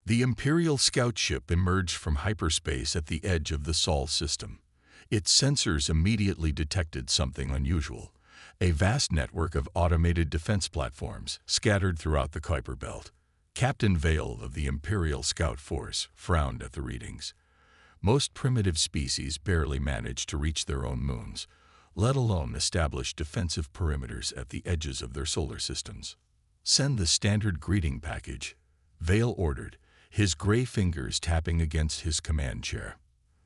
The Imperial scout ship emerged from hyperspace at the edge of the Sol system. Its sensors immediately detected something unusual: a vast network of automated defense platforms scattered throughout the Kuiper Belt. Captain Vale of the Imperial Scout Force frowned at the readings. Most primitive species barely managed to reach their own moons, let alone establish defensive perimeters at the edges of their solar systems. "Send the standard greeting package," Vale ordered, his gray fingers tapping against his command chair.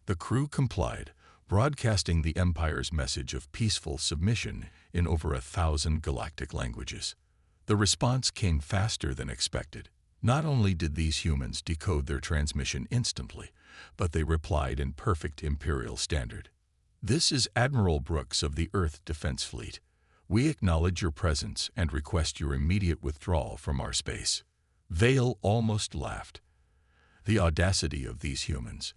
The crew complied, broadcasting the Empire's message of peaceful submission in over 1,000 galactic languages. The response came faster than expected. Not only did these humans decode their transmission instantly, but they replied in perfect Imperial standard. "This is Admiral Brooks of the Earth Defense Fleet. We acknowledge your presence and request your immediate withdrawal from our space." Vale almost laughed. The audacity of these humans.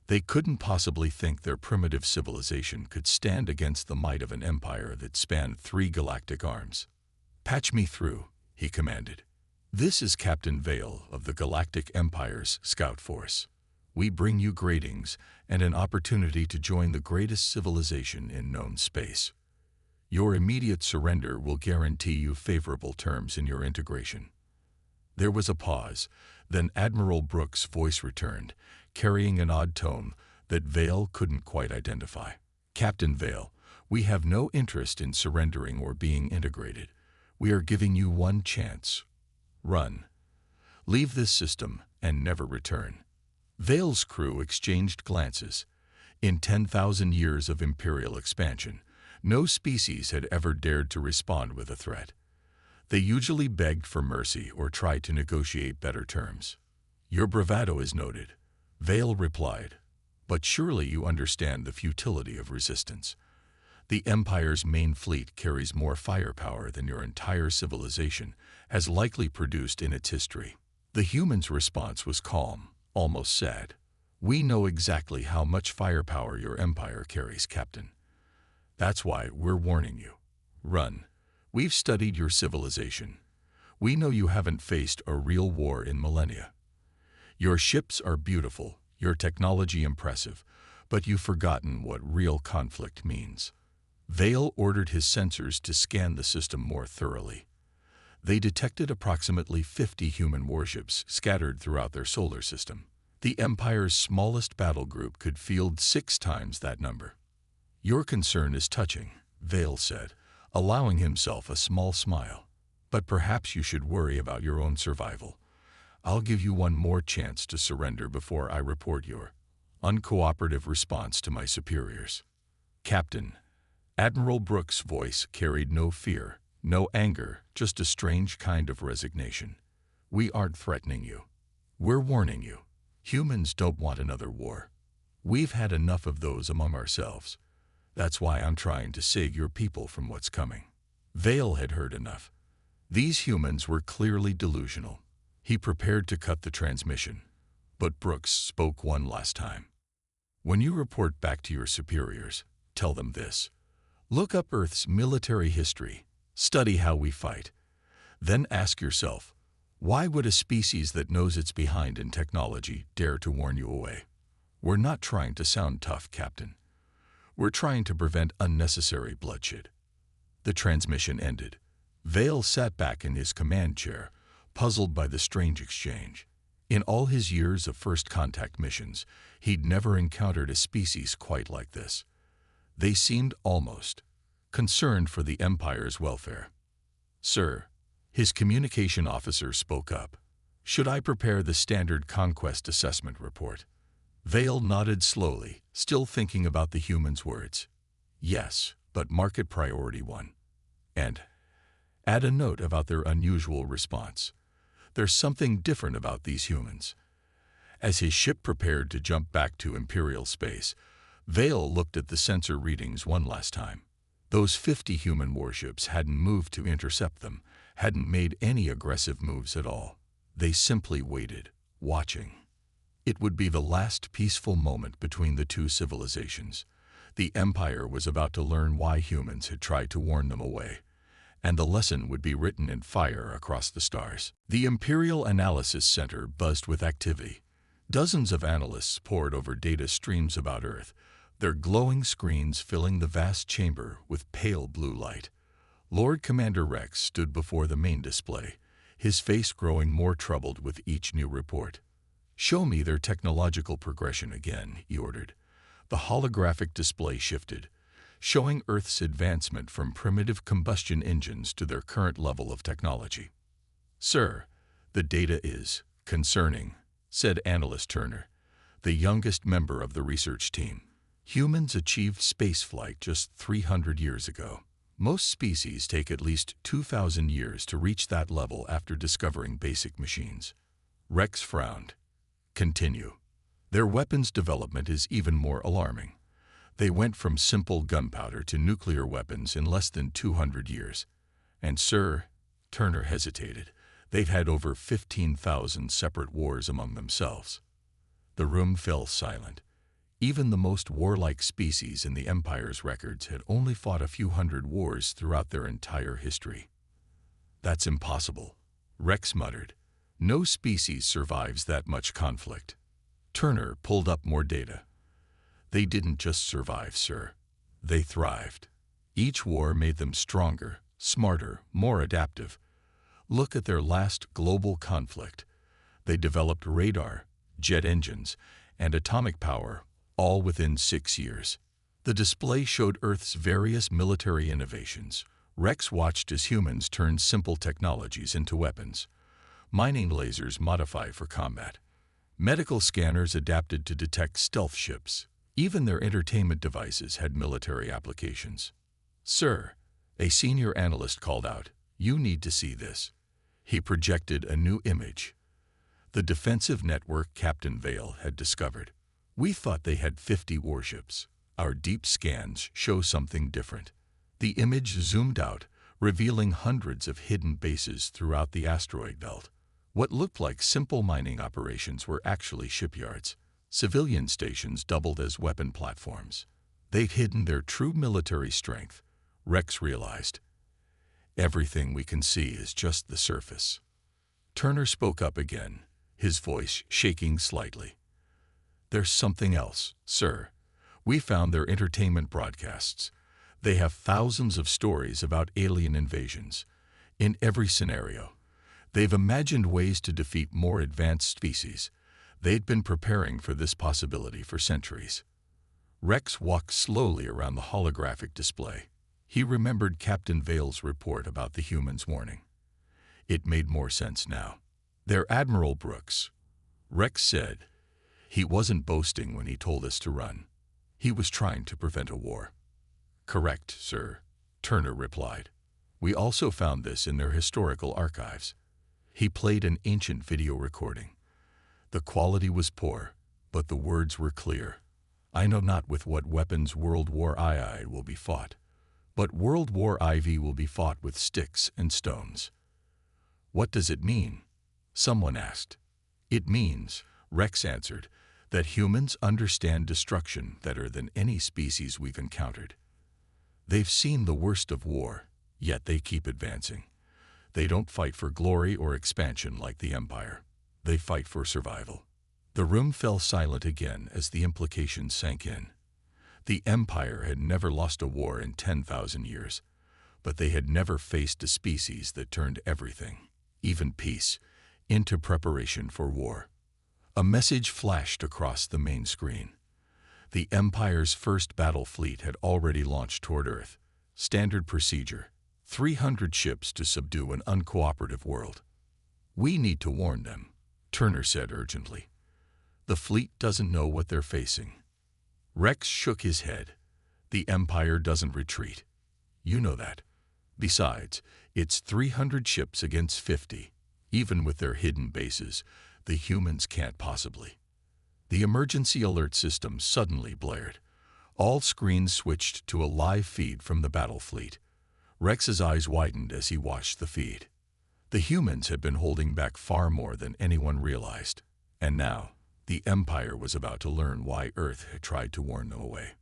They couldn't possibly think their primitive civilization could stand against the might of an empire that spanned 3 galactic arms. "Patch me through," he commanded. "This is Captain Vale of the Galactic Empire's Scout Force. We bring you greetings and an opportunity to join the greatest civilization in known space. Your immediate surrender will guarantee you favorable terms in your integration." There was a pause, then Admiral Brooks' voice returned, carrying an odd tone that Vale couldn't quite identify. "Captain Vale, we have no interest in surrendering or being integrated. We are giving you one chance. Run. Leave this system and never return." Vale's crew exchanged glances. In 10,000 years of Imperial expansion, no species had ever dared to respond with a threat. They usually begged for mercy or tried to negotiate better terms. "Your bravado is noted," Vale replied, "but surely you understand the futility of resistance. The Empire's main fleet carries more firepower than your entire civilization has likely produced in its history." The humans' response was calm, almost sad. "We know exactly how much firepower your empire carries, Captain. That's why we're warning you. Run. We've studied your civilization. We know you haven't faced a real war in millennia. Your ships are beautiful, your technology impressive, but you've forgotten what real conflict means." Vale ordered his sensors to scan the system more thoroughly. They detected approximately 50 human warships scattered throughout their solar system. The Empire's smallest battle group could field 6 times that number. "Your concern is touching," Vale said, allowing himself a small smile. "But perhaps you should worry about your own survival. I'll give you one more chance to surrender before I report your uncooperative response to my superiors." "Captain," Admiral Brooks' voice carried no fear, no anger, just a strange kind of resignation. "We aren't threatening you. We're warning you. Humans don't want another war. We've had enough of those among ourselves. That's why I'm trying to save your people from what's coming." Vale had heard enough. These humans were clearly delusional. He prepared to cut the transmission, but Brooks spoke one last time. "When you report back to your superiors, tell them this. Look up Earth's military history, study how we fight. Then ask yourself, why would a species that knows it's behind in technology dare to warn you away? We're not trying to sound tough, Captain. We're trying to prevent unnecessary bloodshed." The transmission ended. Vale sat back in his command chair, puzzled by the strange exchange. In all his years of first contact missions, he'd never encountered a species quite like this. They seemed almost concerned for the Empire's welfare. "Sir," his communication officer spoke up, "should I prepare the standard conquest assessment report?" Vale nodded slowly, still thinking about the human's words. "Yes, but mark it priority 1. And add a note about their unusual response. There's something different about these humans." As his ship prepared to jump back to Imperial space, Vale looked at the sensor readings one last time. Those 50 human warships hadn't moved to intercept them, hadn't made any aggressive moves at all. They simply waited, watching. It would be the last peaceful moment between the two civilizations. The Empire was about to learn why humans had tried to warn them away, and the lesson would be written in fire across the stars. The Imperial Analysis Center buzzed with activity. Dozens of analysts pored over data streams about Earth, their glowing screens filling the vast chamber with pale blue light. Lord Commander Rex stood before the main display, his face growing more troubled with each new report. "Show me their technological progression again," he ordered. The holographic display shifted, showing Earth's advancement from primitive combustion engines to their current level of technology. "Sir, the data is concerning," said Analyst Turner, the youngest member of the research team. "Humans achieved spaceflight just 300 years ago. Most species take at least 2,000 years to reach that level after discovering basic machines." Rex frowned. "Continue." "Their weapons development is even more alarming. They went from simple gunpowder to nuclear weapons in less than 200 years. And sir," Turner hesitated, "they've had over 15,000 separate wars among themselves." The room fell silent. Even the most warlike species in the Empire's records had only fought a few hundred wars throughout their entire history. "That's impossible," Rex muttered. "No species survives that much conflict." Turner pulled up more data. "They didn't just survive, sir. They thrived. Each war made them stronger, smarter, more adaptive. Look at their last global conflict. They developed radar, jet engines, and atomic power, all within 6 years." The display showed Earth's various military innovations. Rex watched as humans turned simple technologies into weapons. Mining lasers modified for combat. Medical scanners adapted to detect stealth ships. Even their entertainment devices had military applications. "Sir," a senior analyst called out, "you need to see this." He projected a new image. The defensive network Captain Vale had discovered. "We thought they had 50 warships. Our deep scans show something different." The image zoomed out, revealing hundreds of hidden bases throughout the asteroid belt. What looked like simple mining operations were actually shipyards. Civilian stations doubled as weapon platforms. They'd hidden their true military strength, Rex realized. "Everything we can see is just the surface." Turner spoke up again, his voice shaking slightly. "There's something else, sir. We found their entertainment broadcasts. They have thousands of stories about alien invasions. In every scenario, they've imagined ways to defeat more advanced species. They'd been preparing for this possibility for centuries." Rex walked slowly around the holographic display. He remembered Captain Vale's report about the humans' warning. It made more sense now. "They're Admiral Brooks," Rex said. "He wasn't boasting when he told us to run. He was trying to prevent a war." "Correct, sir," Turner replied. "We also found this in their historical archives." He played an ancient video recording. The quality was poor, but the words were clear. "I know not with what weapons World War II will be fought, but World War IV will be fought with sticks and stones." "What does it mean?" someone asked. "It means," Rex answered, "that humans understand destruction better than any species we've encountered. They've seen the worst of war, yet they keep advancing. They don't fight for glory or expansion like the Empire. They fight for survival." The room fell silent again as the implications sank in. The Empire had never lost a war in 10,000 years, but they had never faced a species that turned everything, even peace, into preparation for war. A message flashed across the main screen. The Empire's first battle fleet had already launched toward Earth. Standard procedure: 300 ships to subdue an uncooperative world. "We need to warn them," Turner said urgently. "The fleet doesn't know what they're facing." Rex shook his head. "The Empire doesn't retreat. You know that. Besides, it's 300 ships against 50. Even with their hidden bases, the humans can't possibly." The emergency alert system suddenly blared. All screens switched to a live feed from the battle fleet. Rex's eyes widened as he watched the feed. The humans had been holding back far more than anyone realized. And now, the Empire was about to learn why Earth had tried to warn them away.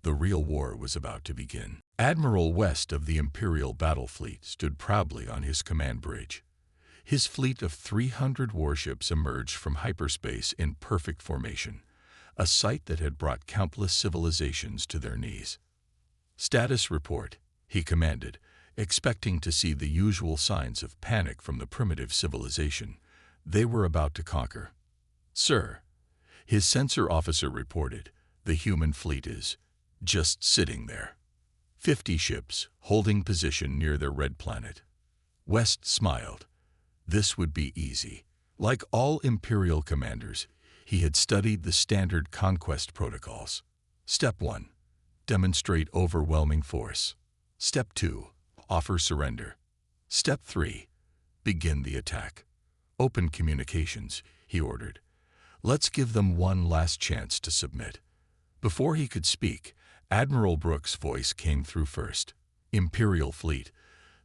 The real war was about to begin. Admiral West of the Imperial battle fleet stood proudly on his command bridge. His fleet of 300 warships emerged from hyperspace in perfect formation, a sight that had brought countless civilizations to their knees. "Status report," he commanded, expecting to see the usual signs of panic from the primitive civilization they were about to conquer. "Sir," his sensor officer reported, "the human fleet is just sitting there. 50 ships holding position near their red planet." West smiled. This would be easy. Like all Imperial commanders, he had studied the standard conquest protocols. Step 1. Demonstrate overwhelming force. Step 2. Offer surrender. Step 3. Begin the attack. "Open communications," he ordered. "Let's give them one last chance to submit." Before he could speak, Admiral Brooks' voice came through first. "Imperial fleet,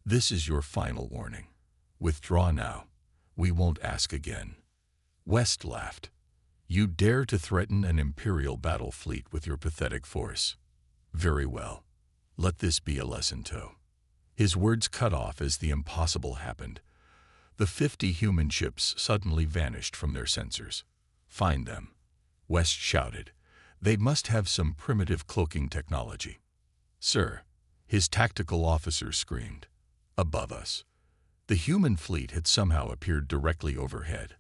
this is your final warning. Withdraw now. We won't ask again." West laughed. "You dare to threaten an Imperial battle fleet with your pathetic force? Very well. Let this be a lesson too." His words cut off as the impossible happened. The 50 human ships suddenly vanished from their sensors. "Find them," West shouted. "They must have some primitive cloaking technology." "Sir," his tactical officer screamed. Above us, the human fleet had somehow appeared directly overhead,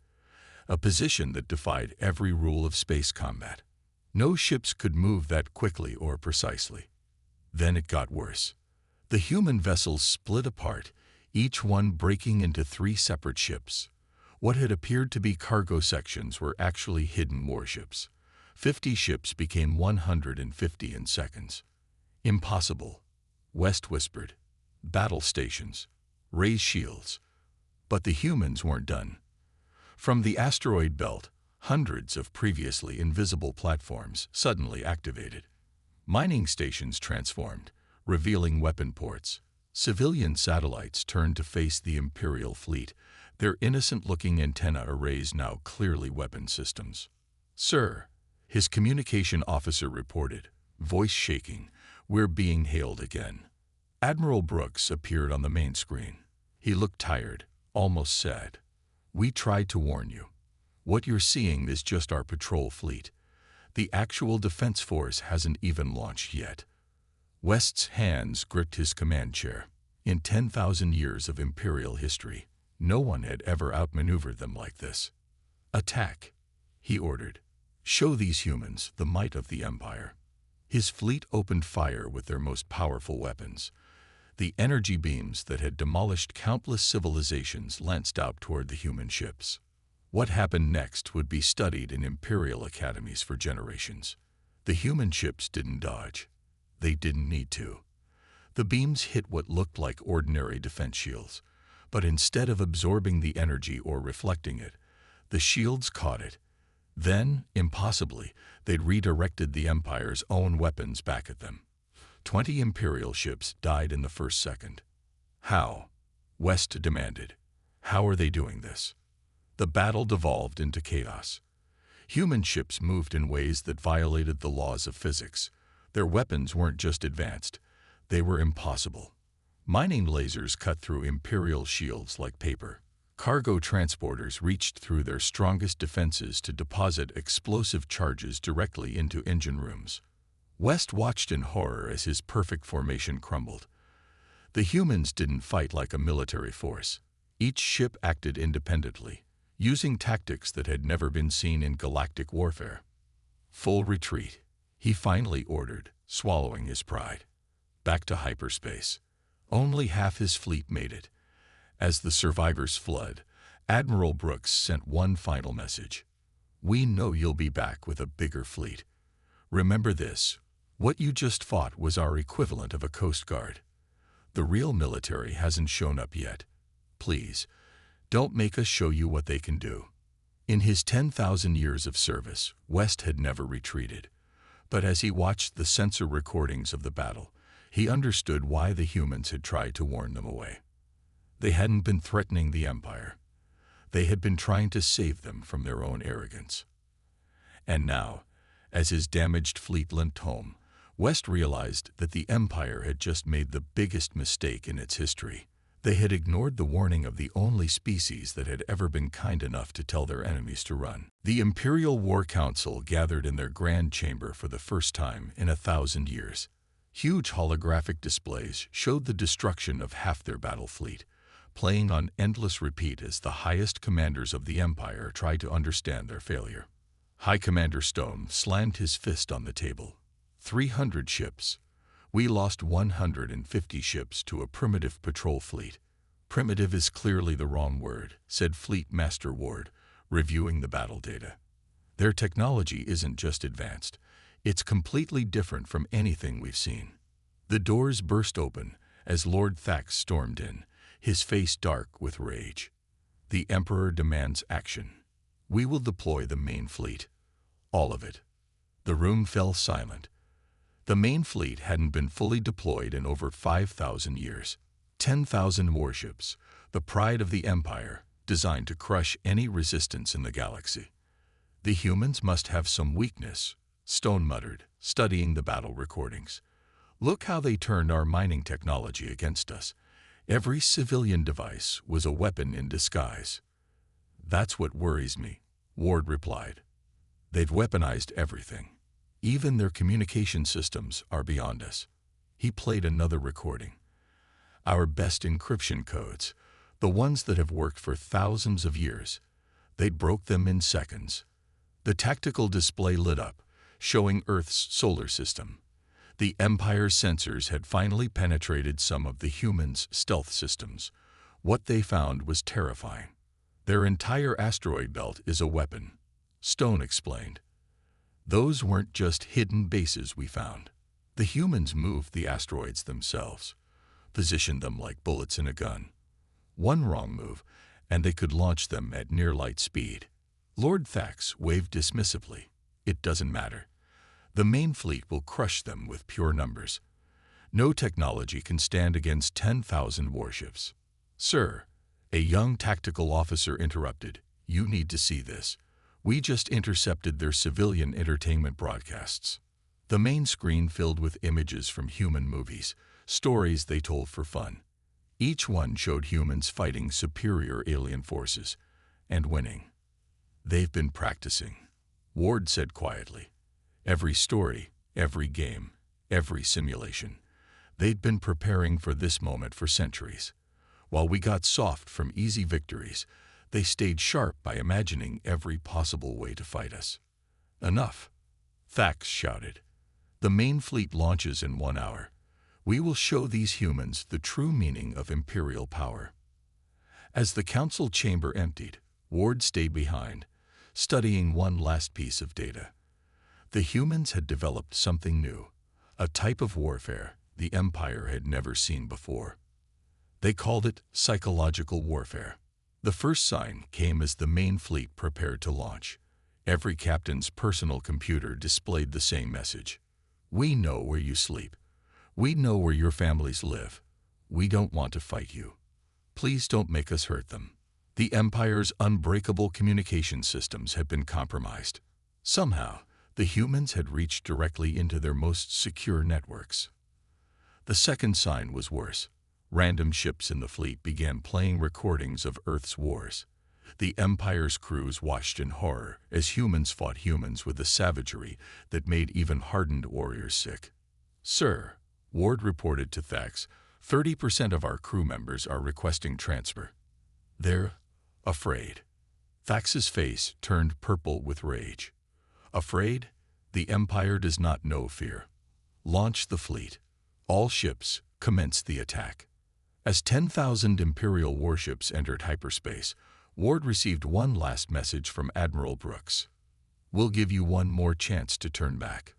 a position that defied every rule of space combat. No ships could move that quickly or precisely. Then it got worse. The human vessels split apart, each one breaking into 3 separate ships. What had appeared to be cargo sections were actually hidden warships. 50 ships became 150 in seconds. "Impossible," West whispered. "Battle stations. Raise shields." But the humans weren't done. From the asteroid belt, hundreds of previously invisible platforms suddenly activated. Mining stations transformed, revealing weapon ports. Civilian satellites turned to face the Imperial fleet, their innocent-looking antenna arrays now clearly weapon systems. "Sir," his communication officer reported, voice shaking, "we're being hailed again." Admiral Brooks appeared on the main screen. He looked tired, almost sad. "We tried to warn you. What you're seeing is just our patrol fleet. The actual defense force hasn't even launched yet." West's hands gripped his command chair. In 10,000 years of Imperial history, no one had ever outmaneuvered them like this. "Attack," he ordered. "Show these humans the might of the Empire." His fleet opened fire with their most powerful weapons. The energy beams that had demolished countless civilizations lanced out toward the human ships. What happened next would be studied in Imperial academies for generations. The human ships didn't dodge. They didn't need to. The beams hit what looked like ordinary defense shields, but instead of absorbing the energy or reflecting it, the shields caught it. Then, impossibly, they'd redirected the Empire's own weapons back at them. 20 Imperial ships died in the first second. "How?" West demanded. "How are they doing this?" The battle devolved into chaos. Human ships moved in ways that violated the laws of physics. Their weapons weren't just advanced, they were impossible. Mining lasers cut through Imperial shields like paper. Cargo transporters reached through their strongest defenses to deposit explosive charges directly into engine rooms. West watched in horror as his perfect formation crumbled. The humans didn't fight like a military force. Each ship acted independently, using tactics that had never been seen in galactic warfare. "Full retreat," he finally ordered, swallowing his pride. Back to hyperspace. Only half his fleet made it. As the survivors fled, Admiral Brooks sent one final message. "We know you'll be back with a bigger fleet. Remember this, what you just fought was our equivalent of a Coast Guard. The real military hasn't shown up yet. Please, don't make us show you what they can do." In his 10,000 years of service, West had never retreated. But as he watched the sensor recordings of the battle, he understood why the humans had tried to warn them away. They hadn't been threatening the Empire. They had been trying to save them from their own arrogance. And now, as his damaged fleet limped home, West realized that the Empire had just made the biggest mistake in its history. They had ignored the warning of the only species that had ever been kind enough to tell their enemies to run. The Imperial War Council gathered in their grand chamber for the first time in 1,000 years. Huge holographic displays showed the destruction of half their battle fleet, playing on endless repeat as the highest commanders of the Empire tried to understand their failure. High Commander Stone slammed his fist on the table. 300 ships. We lost 150 ships to a primitive patrol fleet. Primitive is clearly the wrong word, said Fleet Master Ward, reviewing the battle data. Their technology isn't just advanced, it's completely different from anything we've seen. The doors burst open as Lord Thax stormed in, his face dark with rage. The Emperor demands action. We will deploy the main fleet. All of it. The room fell silent. The main fleet hadn't been fully deployed in over 5,000 years. 10,000 warships, the pride of the Empire, designed to crush any resistance in the galaxy. The humans must have some weakness, Stone muttered, studying the battle recordings. Look how they turned our mining technology against us. Every civilian device was a weapon in disguise. That's what worries me, Ward replied. They've weaponized everything. Even their communication systems are beyond us. He played another recording. Our best encryption codes, the ones that have worked for thousands of years, they broke them in seconds. The tactical display lit up, showing Earth's solar system. The Empire's sensors had finally penetrated some of the humans' stealth systems. What they found was terrifying. Their entire asteroid belt is a weapon, Stone explained. Those weren't just hidden bases we found. The humans moved the asteroids themselves, positioned them like bullets in a gun. One wrong move, and they could launch them at near light speed. Lord Thax waved dismissively. It doesn't matter. The main fleet will crush them with pure numbers. No technology can stand against 10,000 warships. Sir, a young tactical officer interrupted. You need to see this. We just intercepted their civilian entertainment broadcasts. The main screen filled with images from human movies, stories they told for fun. Each one showed humans fighting superior alien forces and winning. They've been practicing, Ward said quietly. Every story, every game, every simulation. They'd been preparing for this moment for centuries. While we got soft from easy victories, they stayed sharp by imagining every possible way to fight us. Enough, Thax shouted. The main fleet launches in 1 hour. We will show these humans the true meaning of Imperial power. As the council chamber emptied, Ward stayed behind, studying one last piece of data. The humans had developed something new, a type of warfare the Empire had never seen before. They called it psychological warfare. The first sign came as the main fleet prepared to launch. Every captain's personal computer displayed the same message. We know where you sleep. We know where your families live. We don't want to fight you. Please don't make us hurt them. The Empire's unbreakable communication systems had been compromised. Somehow, the humans had reached directly into their most secure networks. The second sign was worse. Random ships in the fleet began playing recordings of Earth's wars. The Empire's crews watched in horror as humans fought humans with a savagery that made even hardened warriors sick. Sir, Ward reported to Thax, 30% of our crew members are requesting transfer. They're afraid. Thax's face turned purple with rage. Afraid? The Empire does not know fear. Launch the fleet. All ships, commence the attack. As 10,000 Imperial warships entered hyperspace, Ward received one last message from Admiral Brooks. We'll give you one more chance to turn back.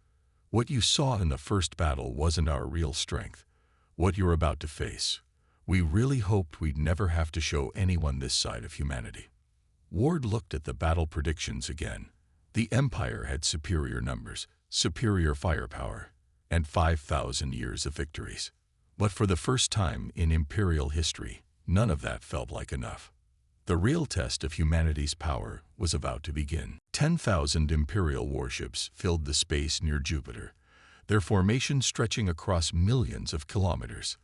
What you saw in the first battle wasn't our real strength. What you're about to face. We really hoped we'd never have to show anyone this side of humanity. Ward looked at the battle predictions again. The Empire had superior numbers, superior firepower, and 5,000 years of victories. But for the first time in Imperial history, none of that felt like enough. The real test of humanity's power was about to begin. 10,000 Imperial warships filled the space near Jupiter. their formation stretching across millions of kilometers.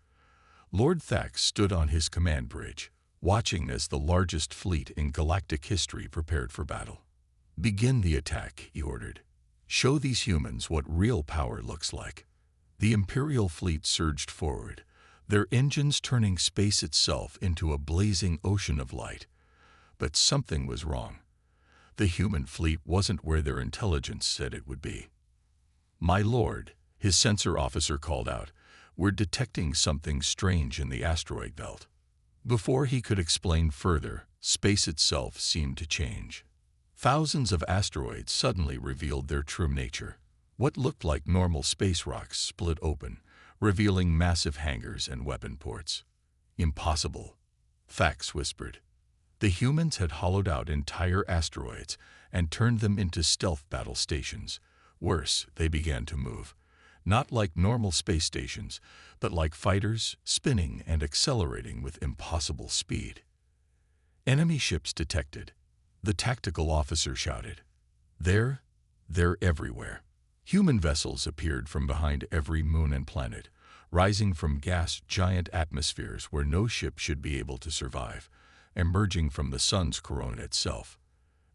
Lord Thax stood on his command bridge, watching as the largest fleet in galactic history prepared for battle. "Begin the attack," he ordered. "Show these humans what real power looks like." The Imperial fleet surged forward, their engines turning space itself into a blazing ocean of light. But something was wrong. The human fleet wasn't where their intelligence said it would be. "My lord," his sensor officer called out, "we're detecting something strange in the asteroid belt." Before he could explain further, space itself seemed to change. Thousands of asteroids suddenly revealed their true nature. What looked like normal space rocks split open, revealing massive hangars and weapon ports. "Impossible," Thax whispered. The humans had hollowed out entire asteroids and turned them into stealth battle stations. Worse, they began to move. Not like normal space stations, but like fighters, spinning and accelerating with impossible speed. "Enemy ships detected," the tactical officer shouted. They're everywhere." Human vessels appeared from behind every moon and planet, rising from gas-giant atmospheres where no ship should be able to survive, emerging from the sun's corona itself.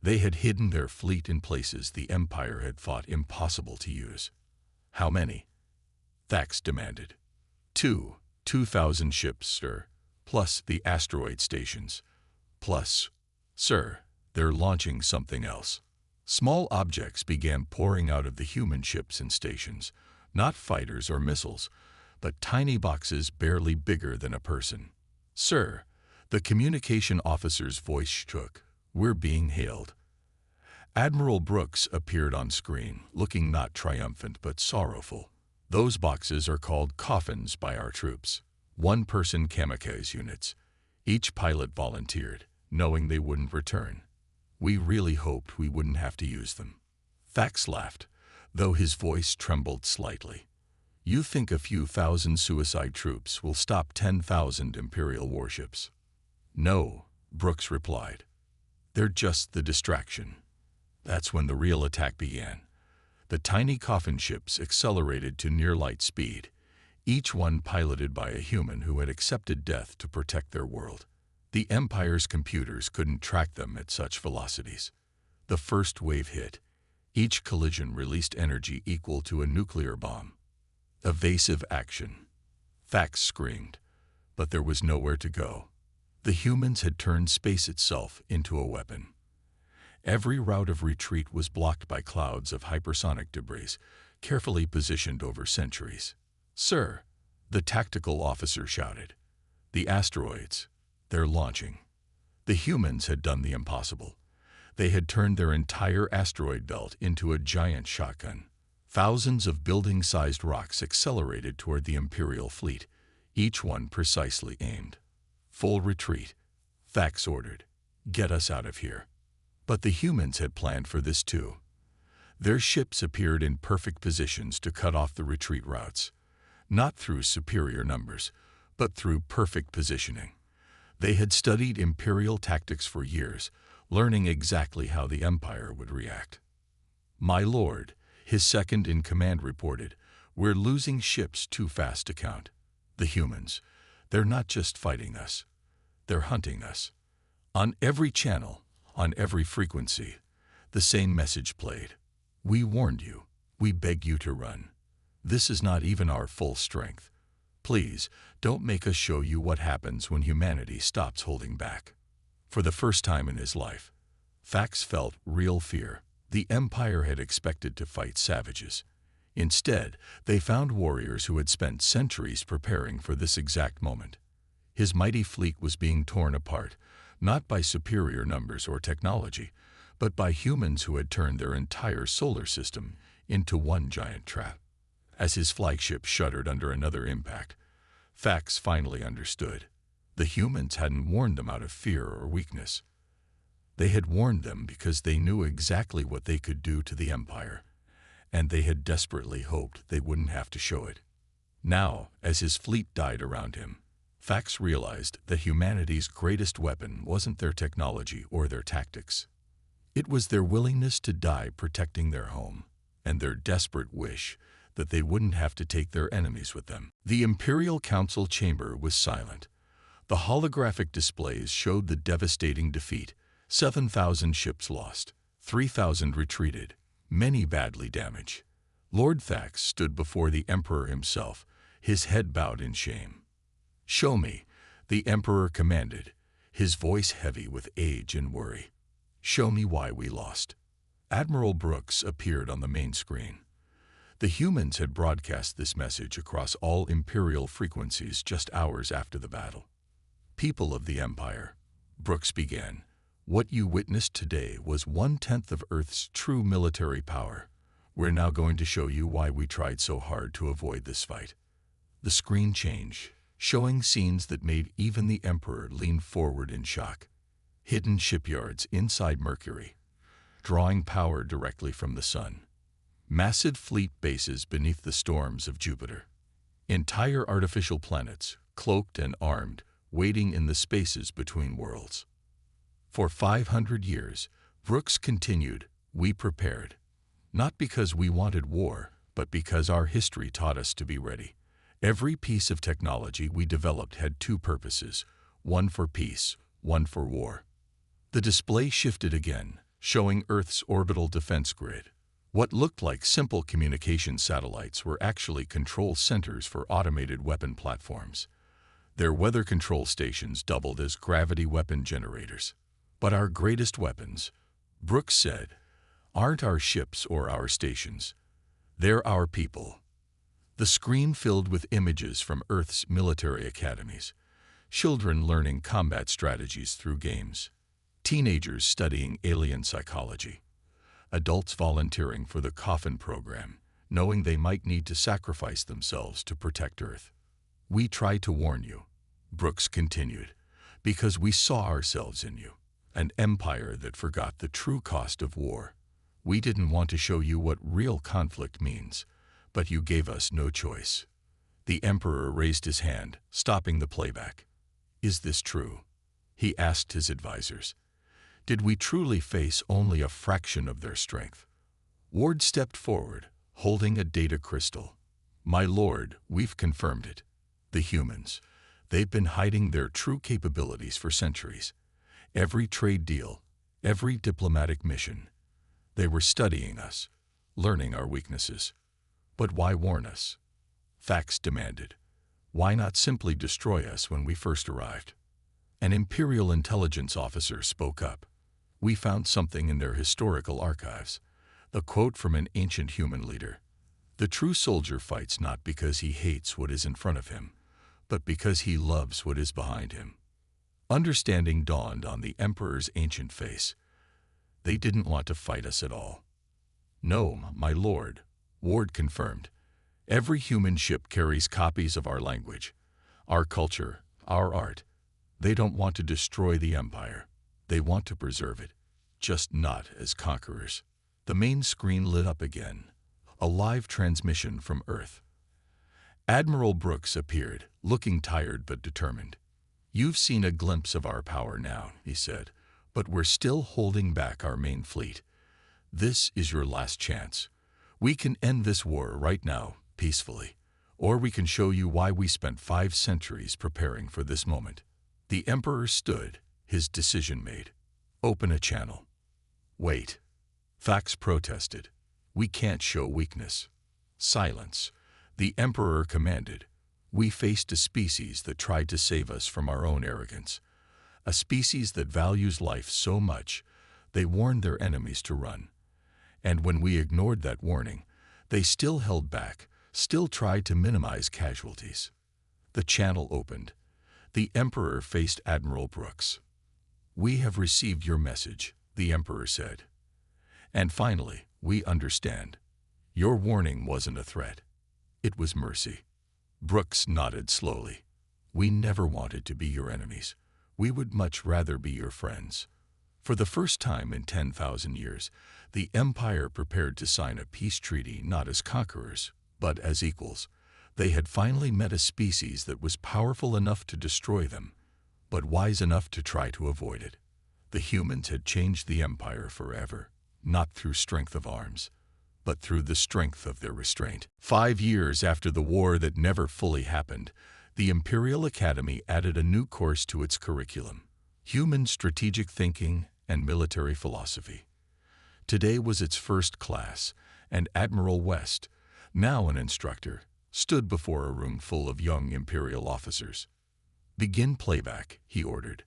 They had hidden their fleet in places the Empire had thought impossible to use. "How many?" Thax demanded. 2,000 ships, sir, plus the asteroid stations. Plus, sir, they're launching something else." Small objects began pouring out of the human ships and stations, not fighters or missiles, but tiny boxes barely bigger than a person. "Sir," the communication officer's voice shook, "we're being hailed." Admiral Brooks appeared on screen, looking not triumphant but sorrowful. "Those boxes are called coffins by our troops. One-person kamikaze units. Each pilot volunteered, knowing they wouldn't return. We really hoped we wouldn't have to use them." Thax laughed, though his voice trembled slightly. "You think a few thousand suicide troops will stop 10,000 Imperial warships?" "No," Brooks replied. "They're just the distraction." That's when the real attack began. The tiny coffin ships accelerated to near-light speed, each one piloted by a human who had accepted death to protect their world. The Empire's computers couldn't track them at such velocities. The first wave hit. Each collision released energy equal to a nuclear bomb. "Evasive action," Thax screamed, but there was nowhere to go. The humans had turned space itself into a weapon. Every route of retreat was blocked by clouds of hypersonic debris, carefully positioned over centuries. "Sir," the tactical officer shouted, "the asteroids, they're launching." The humans had done the impossible. They had turned their entire asteroid belt into a giant shotgun. Thousands of building-sized rocks accelerated toward the Imperial fleet, each one precisely aimed. "Full retreat," Thax ordered. "Get us out of here." But the humans had planned for this too. Their ships appeared in perfect positions to cut off the retreat routes, not through superior numbers, but through perfect positioning. They had studied Imperial tactics for years, learning exactly how the Empire would react. "My lord," his second-in-command reported, "we're losing ships too fast to count. The humans, they're not just fighting us, they're hunting us." On every channel, on every frequency, the same message played. "We warned you. We beg you to run. This is not even our full strength. Please, don't make us show you what happens when humanity stops holding back." For the first time in his life, Thax felt real fear. The Empire had expected to fight savages. Instead, they found warriors who had spent centuries preparing for this exact moment. His mighty fleet was being torn apart, not by superior numbers or technology, but by humans who had turned their entire solar system into one giant trap. As his flagship shuddered under another impact, Thax finally understood. The humans hadn't warned them out of fear or weakness. They had warned them because they knew exactly what they could do to the Empire, and they had desperately hoped they wouldn't have to show it. Now, as his fleet died around him, Thax realized that humanity's greatest weapon wasn't their technology or their tactics. It was their willingness to die protecting their home, and their desperate wish that they wouldn't have to take their enemies with them. The Imperial Council chamber was silent. The holographic displays showed the devastating defeat: 7,000 ships lost, 3,000 retreated, many badly damaged. Lord Thax stood before the Emperor himself, his head bowed in shame. "Show me," the Emperor commanded, his voice heavy with age and worry. "Show me why we lost." Admiral Brooks appeared on the main screen. The humans had broadcast this message across all Imperial frequencies just hours after the battle. "People of the Empire," Brooks began, "what you witnessed today was 1/10 of Earth's true military power. We're now going to show you why we tried so hard to avoid this fight." The screen changed, showing scenes that made even the Emperor lean forward in shock. Hidden shipyards inside Mercury, drawing power directly from the sun. Massive fleet bases beneath the storms of Jupiter. Entire artificial planets, cloaked and armed, waiting in the spaces between worlds. For 500 years, Brooks continued, we prepared. Not because we wanted war, but because our history taught us to be ready. Every piece of technology we developed had two purposes, one for peace, one for war. The display shifted again, showing Earth's orbital defense grid. What looked like simple communication satellites were actually control centers for automated weapon platforms. Their weather control stations doubled as gravity weapon generators. But our greatest weapons, Brooks said, aren't our ships or our stations. They're our people. The screen filled with images from Earth's military academies, children learning combat strategies through games, teenagers studying alien psychology, adults volunteering for the coffin program, knowing they might need to sacrifice themselves to protect Earth. We try to warn you, Brooks continued, because we saw ourselves in you, an empire that forgot the true cost of war. We didn't want to show you what real conflict means, but you gave us no choice. The Emperor raised his hand, stopping the playback. Is this true? He asked his advisors. Did we truly face only a fraction of their strength? Ward stepped forward, holding a data crystal. My lord, we've confirmed it. The humans, they've been hiding their true capabilities for centuries. Every trade deal, every diplomatic mission. They were studying us, learning our weaknesses. But why warn us? Thax demanded. Why not simply destroy us when we first arrived? An Imperial intelligence officer spoke up. We found something in their historical archives. A quote from an ancient human leader. The true soldier fights not because he hates what is in front of him, but because he loves what is behind him. Understanding dawned on the Emperor's ancient face. They didn't want to fight us at all. No, my lord, Ward confirmed. Every human ship carries copies of our language, our culture, our art. They don't want to destroy the Empire. They want to preserve it, just not as conquerors. The main screen lit up again, a live transmission from Earth. Admiral Brooks appeared, looking tired but determined. You've seen a glimpse of our power now, he said, but we're still holding back our main fleet. This is your last chance. We can end this war right now, peacefully, or we can show you why we spent 5 centuries preparing for this moment. The Emperor stood, his decision made. Open a channel. Wait. Thax protested. We can't show weakness. Silence. The Emperor commanded. We faced a species that tried to save us from our own arrogance. A species that values life so much, they warned their enemies to run. And when we ignored that warning, they still held back, still tried to minimize casualties. The channel opened. The Emperor faced Admiral Brooks. We have received your message, the Emperor said. And finally, we understand. Your warning wasn't a threat. It was mercy. Brooks nodded slowly. We never wanted to be your enemies. We would much rather be your friends. For the first time in 10,000 years, the Empire prepared to sign a peace treaty not as conquerors, but as equals. They had finally met a species that was powerful enough to destroy them, but wise enough to try to avoid it. The humans had changed the Empire forever, not through strength of arms, but through the strength of their restraint. 5 years after the war that never fully happened, the Imperial Academy added a new course to its curriculum: Human Strategic Thinking and Military Philosophy. Today was its first class, and Admiral West, now an instructor, stood before a room full of young Imperial officers. "Begin playback," he ordered.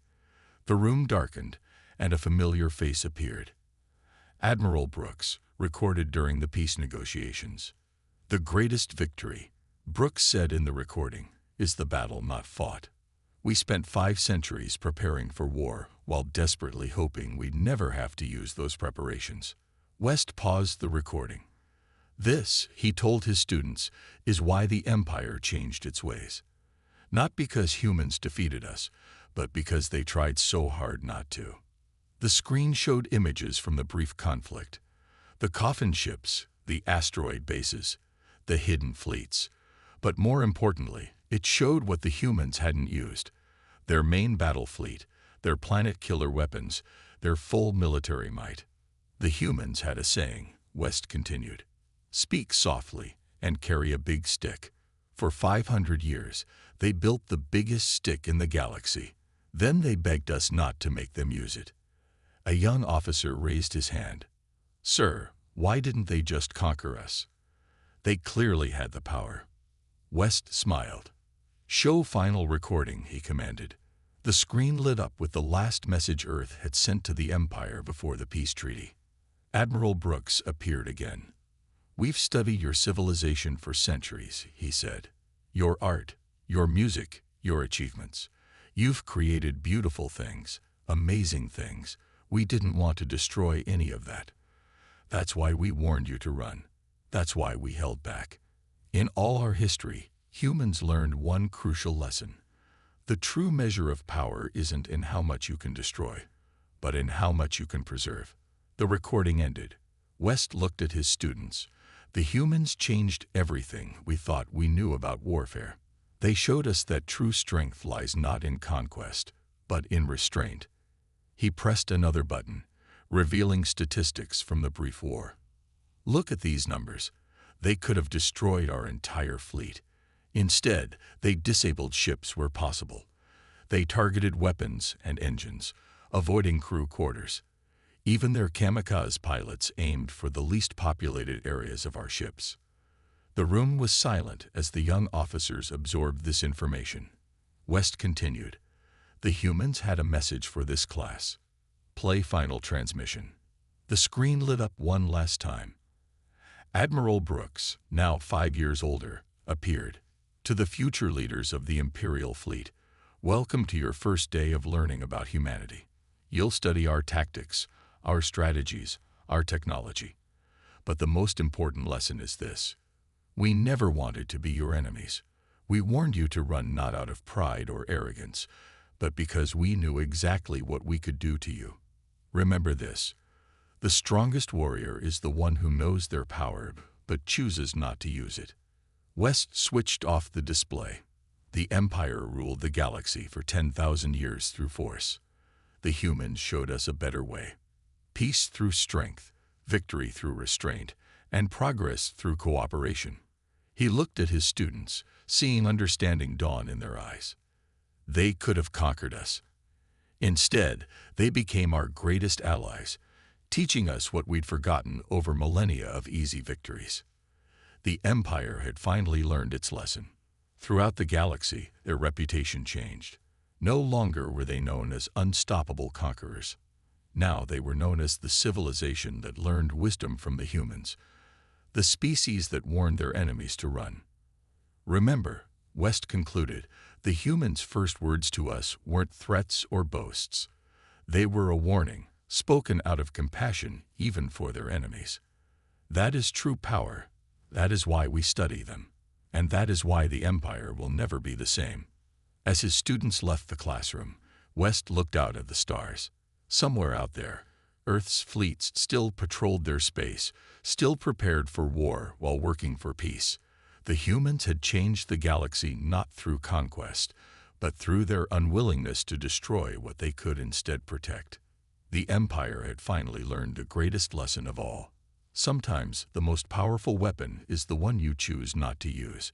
The room darkened, and a familiar face appeared. Admiral Brooks, recorded during the peace negotiations. "The greatest victory," Brooks said in the recording, "is the battle not fought. We spent 5 centuries preparing for war while desperately hoping we'd never have to use those preparations." West paused the recording. "This," he told his students, "is why the Empire changed its ways. Not because humans defeated us, but because they tried so hard not to." The screen showed images from the brief conflict: the coffin ships, the asteroid bases, the hidden fleets. But more importantly, it showed what the humans hadn't used: their main battle fleet, their planet-killer weapons, their full military might. "The humans had a saying," West continued: "Speak softly and carry a big stick. For 500 years, they built the biggest stick in the galaxy. Then they begged us not to make them use it." A young officer raised his hand. "Sir, why didn't they just conquer us? They clearly had the power." West smiled. "Show final recording," he commanded. The screen lit up with the last message Earth had sent to the Empire before the peace treaty. Admiral Brooks appeared again. "We've studied your civilization for centuries," he said. "Your art, your music, your achievements. You've created beautiful things, amazing things. We didn't want to destroy any of that. That's why we warned you to run. That's why we held back. In all our history, humans learned one crucial lesson. The true measure of power isn't in how much you can destroy, but in how much you can preserve." The recording ended. West looked at his students. "The humans changed everything we thought we knew about warfare. They showed us that true strength lies not in conquest, but in restraint." He pressed another button, revealing statistics from the brief war. "Look at these numbers. They could have destroyed our entire fleet. Instead, they disabled ships where possible. They targeted weapons and engines, avoiding crew quarters. Even their kamikaze pilots aimed for the least populated areas of our ships." The room was silent as the young officers absorbed this information. West continued, "The humans had a message for this class. Play final transmission." The screen lit up one last time. Admiral Brooks, now 5 years older, appeared. "To the future leaders of the Imperial fleet, welcome to your first day of learning about humanity. You'll study our tactics, our strategies, our technology. But the most important lesson is this: we never wanted to be your enemies. We warned you to run not out of pride or arrogance, but because we knew exactly what we could do to you. Remember this: the strongest warrior is the one who knows their power but chooses not to use it." West switched off the display. The Empire ruled the galaxy for 10,000 years through force. The humans showed us a better way: peace through strength, victory through restraint, and progress through cooperation. He looked at his students, seeing understanding dawn in their eyes. They could have conquered us. Instead, they became our greatest allies, teaching us what we'd forgotten over millennia of easy victories. The Empire had finally learned its lesson. Throughout the galaxy, their reputation changed. No longer were they known as unstoppable conquerors. Now they were known as the civilization that learned wisdom from the humans, the species that warned their enemies to run. "Remember," West concluded, "the humans' first words to us weren't threats or boasts. They were a warning, spoken out of compassion even for their enemies. That is true power. That is why we study them. And that is why the Empire will never be the same." As his students left the classroom, West looked out at the stars. Somewhere out there, Earth's fleets still patrolled their space, still prepared for war while working for peace. The humans had changed the galaxy not through conquest, but through their unwillingness to destroy what they could instead protect. The Empire had finally learned the greatest lesson of all: Sometimes the most powerful weapon is the one you choose not to use.